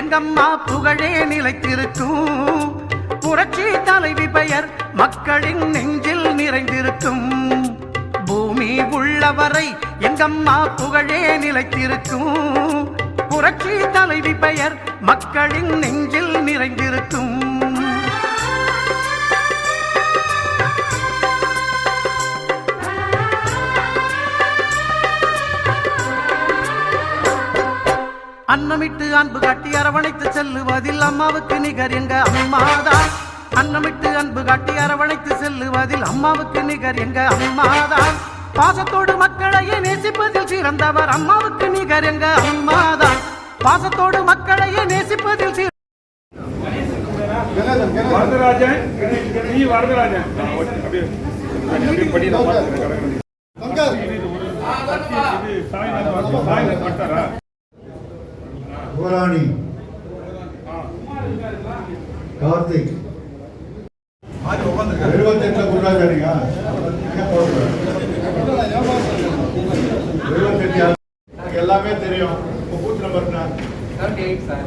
எங்கம்மா புகழே நிலைத்திருக்கும். புரட்சி தலைவி பெயர் மக்களின் நெஞ்சில் நிறைந்திருக்கும். பூமி உள்ளவரை எங்கம்மா புகழே நிலைத்திருக்கும். புரட்சி தலைவி பெயர் மக்களின் நெஞ்சில் நிறைந்திருக்கும். அன்னமிட்டு அன்பு காட்டி அரவணைத்து செல்லுவதில் அம்மாவுக்கு நிகர் எங்க அம்மாதான். அன்னமிட்டு அன்பு காட்டி அரவணைத்து செல்லுவதில் அம்மாவுக்கு நிகர் எங்க அம்மாதான். பாசத்தோடு மக்களையே நேசிப்பதில் சிறந்தவர் அம்மாவுக்கு நிகர் எங்க அம்மாதான். பாசத்தோடு மக்களையே நேசிப்பதில் புராணி கார்த்திக் 78 குருராஜாரிங்க 78 எல்லாமே தெரியும். Booth number 38 sir.